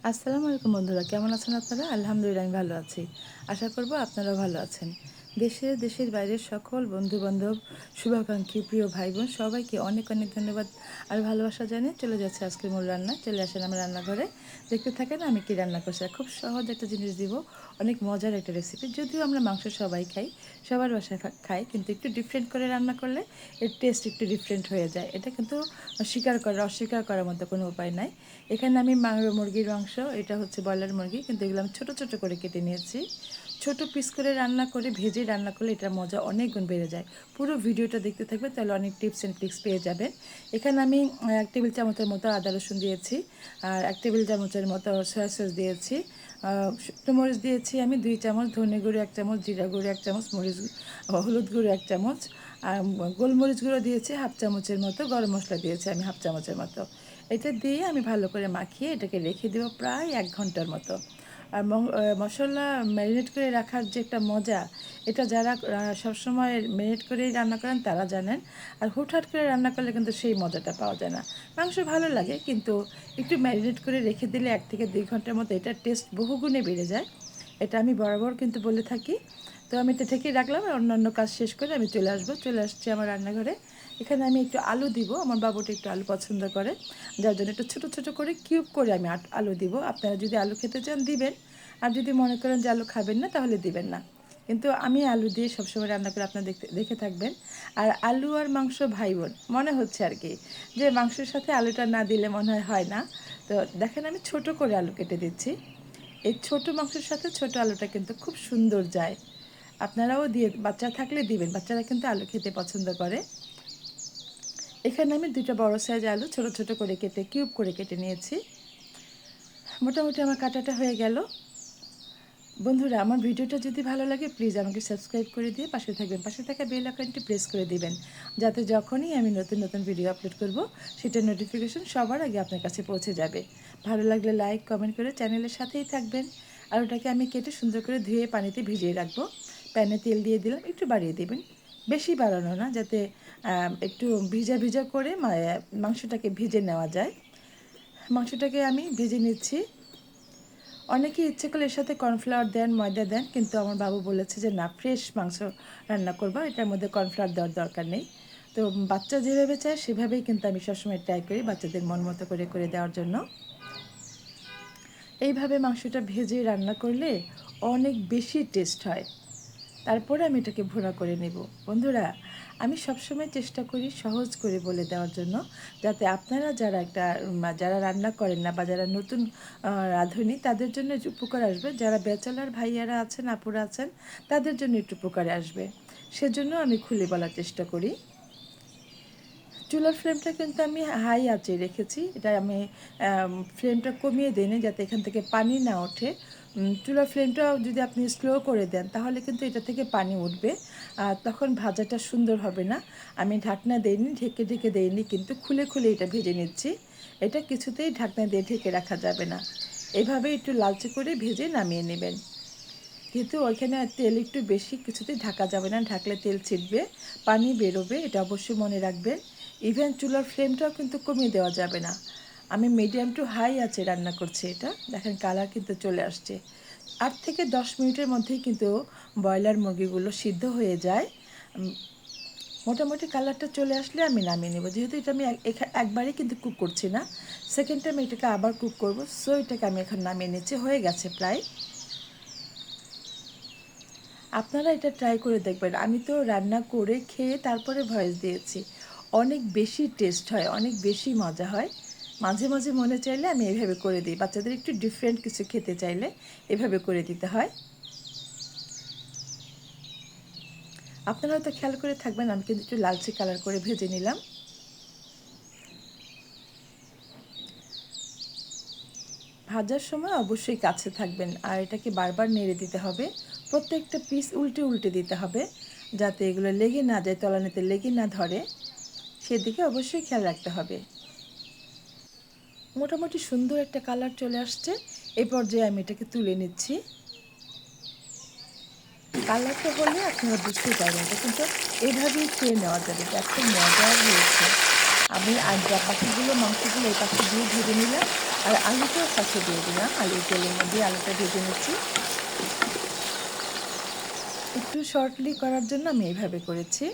আসসালামু আলাইকুম বন্ধুরা, কেমন আছেন আপনারা? আলহামদুলিল্লাহ আমি ভালো আছি। আশা করব আপনারাও ভালো আছেন। দেশের বাইরের সকল বন্ধু-বান্ধব, শুভাকাঙ্ক্ষী, প্রিয় ভাই-বোন সবাইকে অনেক অনেক ধন্যবাদ আর ভালোবাসা জানিয়ে চলে যাচ্ছে আজকের মূল রান্নায়। চলে আসেন আমার রান্নাঘরে। দেখতে থাকেন আমি কি রান্না করছি। আর খুব সহজ একটা জিনিস দিব, অনেক মজার একটা রেসিপি। যদিও আমরা মাংস সবাই খাই, সবার বাসায় খাই, কিন্তু একটু ডিফারেন্ট করে রান্না করলে এর টেস্ট একটু ডিফারেন্ট হয়ে যায়। এটা কিন্তু অস্বীকার করার মতো কোনো উপায় নাই। এখানে আমি মুরগির মাংস, এটা হচ্ছে ব্রয়লার মুরগি, কিন্তু এগুলো আমি ছোটো ছোটো করে কেটে নিয়েছি। ছোট পিস করে রান্না করে ভেজে রান্না করলে এটার মজা অনেক গুণ বেড়ে যায়। পুরো ভিডিওটা দেখতে থাকবে, তাহলে অনেক টিপস অ্যান্ড ট্রিক্স পেয়ে যাবেন। এখানে আমি 1 টেবিল চামচের মতো আদা রসুন দিয়েছি, আর 1 টেবিল চামচের মতো সয়া সস দিয়েছি, শুকনো মরিচ দিয়েছি আমি 2 চামচ, ধনে গুঁড়ো 1 চামচ, জিরা গুঁড়ো 1 চামচ, হলুদ গুঁড়ো 1 চামচ, আর গোলমরিচ গুঁড়ো দিয়েছি 1/2 চামচের মতো, গরম মশলা দিয়েছি আমি 1/2 চামচের মতো। এটা দিয়ে আমি ভালো করে মাখিয়ে এটাকে রেখে দেবো প্রায় 1 ঘন্টার মতো। আর মশলা ম্যারিনেট করে রাখার যে একটা মজা, এটা যারা সবসময় ম্যারিনেট করেই রান্না করেন তারা জানেন। আর হুটহাট করে রান্না করলে কিন্তু সেই মজাটা পাওয়া যায় না। মাংস ভালো লাগে, কিন্তু একটু ম্যারিনেট করে রেখে দিলে 1 থেকে 2 ঘন্টার মতো এটার টেস্ট বহুগুণে বেড়ে যায়। এটা আমি বরাবর কিন্তু বলে থাকি। তো আমি এটা ঢেকে রাখলাম, আর অন্যান্য কাজ শেষ করে আমি চলে আসছি আমার রান্নাঘরে। এখানে আমি একটু আলু দিব, আমার বাবুটা একটু আলু পছন্দ করে, যার জন্য একটু ছোটো ছোটো করে কিউব করে আমি আলু দিব। আপনারা যদি আলু খেতে চান দিবেন, আর যদি মনে করেন যে আলু খাবেন না তাহলে দিবেন না। কিন্তু আমি আলু দিয়ে সবসময় রান্না করে আপনারা দেখে থাকবেন। আর আলু আর মাংস ভাই বোন মনে হচ্ছে আর কি, যে মাংসের সাথে আলুটা না দিলে মনে হয় না। তো দেখেন আমি ছোট করে আলু কেটে দিচ্ছি। এই ছোট মাংসের সাথে ছোট আলুটা কিন্তু খুব সুন্দর যায়। আপনারাও দিয়ে, বাচ্চা থাকলে দিবেন, বাচ্চারা কিন্তু আলু খেতে পছন্দ করে। এখানে আমি 2টা বড় সাইজ আলু ছোট ছোট করে কিউব করে কেটে নিয়েছি। মোটামুটি আমার কাটাটা হয়ে গেল। বন্ধুরা, আমার ভিডিওটা যদি ভালো লাগে প্লিজ আমাকে সাবস্ক্রাইব করে দিয়ে পাশে থাকবেন, পাশে থাকা বেল আইকনটি প্রেস করে দিবেন, যাতে যখনই আমি নতুন নতুন ভিডিও আপলোড করব সেটার নোটিফিকেশন সবার আগে আপনার কাছে পৌঁছে যাবে। ভালো লাগলে লাইক কমেন্ট করে চ্যানেলের সাথেই থাকবেন। আর ওটাকে আমি কেটে সুন্দর করে ধুয়ে পানিতে ভিজিয়ে রাখবো। প্যানে তেল দিয়ে দিলাম, একটু বাড়িয়ে দেবেন, বেশি বাড়ানো না, যাতে একটু ভিজা ভিজা করে মাংসটাকে ভেজে নেওয়া যায়। মাংসটাকে আমি ভেজে নিচ্ছি। অনেকে ইচ্ছে করলে এর সাথে কর্নফ্লাওয়ার দেন, ময়দা দেন, কিন্তু আমার বাবু বলেছে যে না, ফ্রেশ মাংস রান্না করবো, এটার মধ্যে কর্নফ্লাওয়ার দেওয়ার দরকার নেই। তো বাচ্চা যেভাবে চায় সেভাবেই কিন্তু আমি সবসময় ট্রাই করি বাচ্চাদের মন মতো করে দেওয়ার জন্য। এইভাবে মাংসটা ভেজে রান্না করলে অনেক বেশি টেস্ট হয়। তারপরে আমি এটাকে ভুনা করে নেব। বন্ধুরা, আমি সবসময় চেষ্টা করি সহজ করে বলে দেওয়ার জন্য, যাতে আপনারা যারা রান্না করেন না বা যারা নতুন রাঁধুনি তাদের জন্য উপকার আসবে, যারা ব্যাচেলার ভাইয়ারা আছেন, আপুরা আছেন, তাদের জন্য একটু উপকারে আসবে। সেজন্য আমি খুলে বলার চেষ্টা করি। চুলার ফ্লেমটা কিন্তু আমি হাই আঁচে রেখেছি। এটা আমি ফ্লেমটা কমিয়ে দিইনি, যাতে এখান থেকে পানি না ওঠে। চুলার ফ্লেমটা যদি আপনি স্লো করে দেন তাহলে কিন্তু এটা থেকে পানি উঠবে, আর তখন ভাজাটা সুন্দর হবে না। আমি ঢাকনা দেইনি, ঢেকে ঢেকে দেইনি, কিন্তু খুলে খুলে এটা ভেজে নিচ্ছি। এটা কিছুতেই ঢাকনা দিয়ে ঢেকে রাখা যাবে না। এভাবে একটু লালচে করে ভেজে নামিয়ে নেবেন। যেহেতু ওইখানে তেল একটু বেশি, কিছুতেই ঢাকা যাবে না, ঢাকলে তেল ছিটবে, পানি বেরোবে, এটা অবশ্যই মনে রাখবেন। ইভেন চুলার ফ্লেমটাও কিন্তু কমিয়ে দেওয়া যাবে না। আমি মিডিয়াম টু হাই আছে রান্না করছি এটা। দেখেন কালার কিন্তু চলে আসছে। 8 থেকে 10 মিনিটের মধ্যেই কিন্তু ব্রয়লার মুরগিগুলো সিদ্ধ হয়ে যায়। মোটামুটি কালারটা চলে আসলে আমি নামিয়ে নেব। যেহেতু এটা আমি একবারই কিন্তু কুক করছি না, সেকেন্ড টাইম এটাকে আবার কুক করব, সো এটাকে আমি এখন নামিয়ে নিচ্ছি, হয়ে গেছে প্রায়। আপনারা এটা ট্রাই করে দেখবেন। আমি তো রান্না করে খেয়ে তারপরে ভয়েস দিয়েছি। অনেক বেশি টেস্ট হয়, অনেক বেশি মজা হয়। মাঝে মাঝে মনে চাইলে আমি এভাবে করে দিই। বাচ্চাদের একটু ডিফারেন্ট কিছু খেতে চাইলে এভাবে করে দিতে হয়। আপনারা হয়তো খেয়াল করে থাকবেন, আমি কিন্তু একটু লালচে কালার করে ভেজে নিলাম। ভাজার সময় অবশ্যই কাছে থাকবেন, আর এটাকে বারবার নেড়ে দিতে হবে। প্রত্যেকটা পিস উল্টে উল্টে দিতে হবে, যাতে এগুলো লেগে না যায়, তলানিতে লেগে না ধরে, সেদিকে অবশ্যই খেয়াল রাখতে হবে। মোটামুটি সুন্দর একটা কালার চলে আসছে। এই পর্যায়ে আমি এটাকে তুলে নিচ্ছি। কালারটা হলে আপনারা বুঝতেই পারবেন, এটা কিন্তু এইভাবেই খেয়ে নেওয়া যাবে, এটা এত মজার হয়েছে। আমি আর বাকিগুলো মাংসগুলো এই পাশে দিয়ে ভেজে নিলাম, আর আলুটাও সাথে দিয়ে দিলাম। আলুর তেলের মধ্যে আলুটা ভেজে নিচ্ছি। একটু শর্টলি করার জন্য আমি এইভাবে করেছি।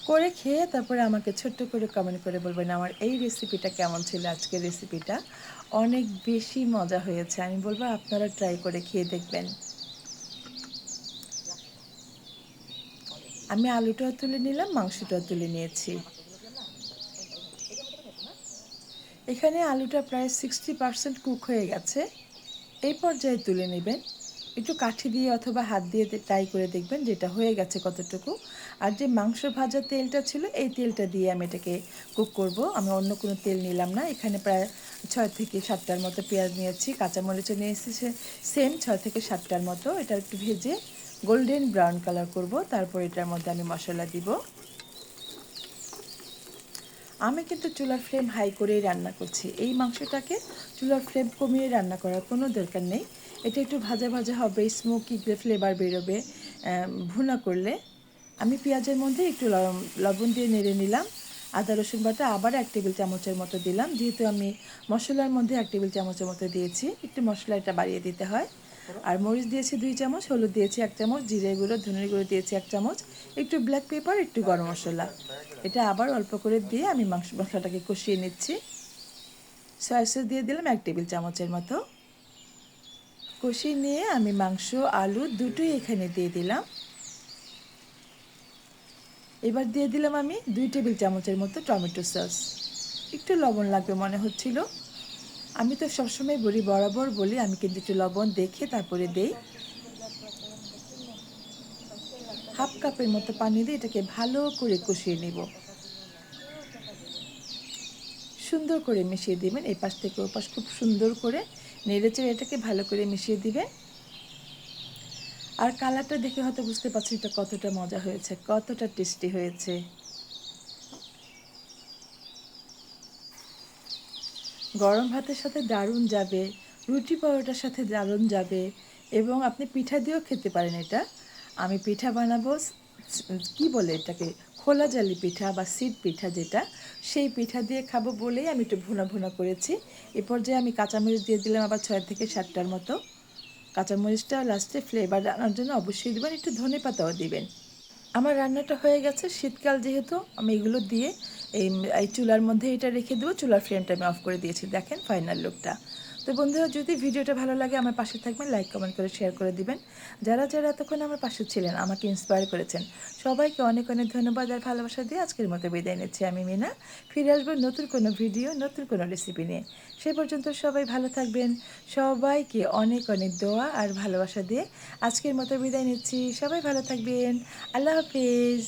করে খেয়ে তারপরে আমাকে ছোট্ট করে কমেন্ট করে বলবেন আমার এই রেসিপিটা কেমন ছিল। আজকের রেসিপিটা অনেক বেশি মজা হয়েছে। আমি বলবো আপনারা ট্রাই করে খেয়ে দেখবেন। আমি আলুটাও তুলে নিলাম, মাংসটাও তুলে নিয়েছি। এখানে আলুটা প্রায় 60% কুক হয়ে গেছে। এই পর্যায়ে তুলে নেবেন। একটু কাঠি দিয়ে অথবা হাত দিয়ে ট্রাই করে দেখবেন যেটা হয়ে গেছে কতটুকু। আর যে মাংস ভাজা তেলটা ছিল এই তেলটা দিয়ে আমি এটাকে কুক করব। আমি অন্য কোনো তেল নিলাম না। এখানে প্রায় 6 থেকে 7টার মতো পেঁয়াজ নিয়েছি, কাঁচামরিচও নিয়েছি সেম 6 থেকে 7টার মতো। এটা একটু ভেজে গোল্ডেন ব্রাউন কালার করব। তারপর এটার মধ্যে আমি মশলা দিব। আমি কিন্তু চুলার ফ্লেম হাই করেই রান্না করছি। এই মাংসটাকে চুলার ফ্লেম কমিয়ে রান্না করার কোনো দরকার নেই। এটা একটু ভাজা ভাজা হবে, স্মোকি ফ্লেভার বেরোবে ভুনা করলে। আমি পেঁয়াজের মধ্যে একটু লবণ দিয়ে নেড়ে নিলাম। আদা রসুন বাটা আবার 1 টেবিল চামচের মতো দিলাম। যেহেতু আমি মশলার মধ্যে 1 টেবিল চামচের মতো দিয়েছি, একটু মশলাটা বাড়িয়ে দিতে হয়। আর মরিচ দিয়েছি 2 চামচ, হলুদ দিয়েছি 1 চামচ, জিরে গুঁড়ো ধনের গুঁড়ো দিয়েছি 1 চামচ, একটু ব্ল্যাক পেপার, একটু গরম মশলা। এটা আবার অল্প করে দিয়ে আমি মশলাটাকে কষিয়ে নিচ্ছি। সয়া সস দিয়ে দিলাম 1 টেবিল চামচের মতো। কষিয়ে নিয়ে আমি মাংস আলু দুটোই এখানে দিয়ে দিলাম। এবার দিয়ে দিলাম আমি 2 টেবিল চামচের মতো টমেটো সস। একটু লবণ লাগবে মনে হচ্ছিল। আমি তো সবসময় বরাবর বলি আমি কিন্তু একটু লবণ দেখে তারপরে দেই। হাফ কাপের মতো পানি দিয়ে এটাকে ভালো করে কষিয়ে নেব। সুন্দর করে মিশিয়ে দিবেন, এই পাশ থেকে ও পাশ খুব সুন্দর করে নেড়েচেড়ে এটাকে ভালো করে মিশিয়ে দিবেন। আর কালারটা দেখে হয়তো বুঝতে পারছেন এটা কতটা মজা হয়েছে, কতটা টেস্টি হয়েছে। গরম ভাতের সাথে দারুণ যাবে, রুটি পরোটার সাথে দারুণ যাবে, এবং আপনি পিঠা দিয়েও খেতে পারেন এটা। আমি পিঠা বানাবো, কি বলে এটাকে, খোলা জালি পিঠা বা সিড পিঠা যেটা, সেই পিঠা দিয়ে খাবো বলেই আমি একটু ভুনা ভুনা করেছি। এ পর্যায়ে আমি কাঁচামরিচ দিয়ে দিলাম আবার 6 থেকে 7টার মতো। কাঁচামরিচটা লাস্টে ফ্লেভার আনার জন্য অবশ্যই দেবেন, একটু ধনেপাতাও দিবেন। আমার রান্নাটা হয়ে গেছে। শীতকাল যেহেতু আমি এগুলো দিয়ে এই এই চুলার মধ্যে এটা রেখে দেবো। চুলার ফ্লেমটা আমি অফ করে দিয়েছি। দেখেন ফাইনাল লুকটা। তো বন্ধুরা, যদি ভিডিওটা ভালো লাগে আমার পাশে থাকবেন, লাইক কমেন্ট করে শেয়ার করে দিবেন। যারা যারা এতক্ষণ আমার পাশে ছিলেন, আমাকে ইন্সপায়ার করেছেন, সবাইকে অনেক অনেক ধন্যবাদ আর ভালোবাসা দিয়ে আজকের মতো বিদায় নিচ্ছি আমি মিনা। ফিরে আসবো নতুন কোনো ভিডিও, নতুন কোনো রেসিপি নিয়ে। সে পর্যন্ত সবাই ভালো থাকবেন। সবাইকে অনেক অনেক দোয়া আর ভালোবাসা দিয়ে আজকের মতো বিদায় নিচ্ছি। সবাই ভালো থাকবেন। আল্লাহ হাফিজ।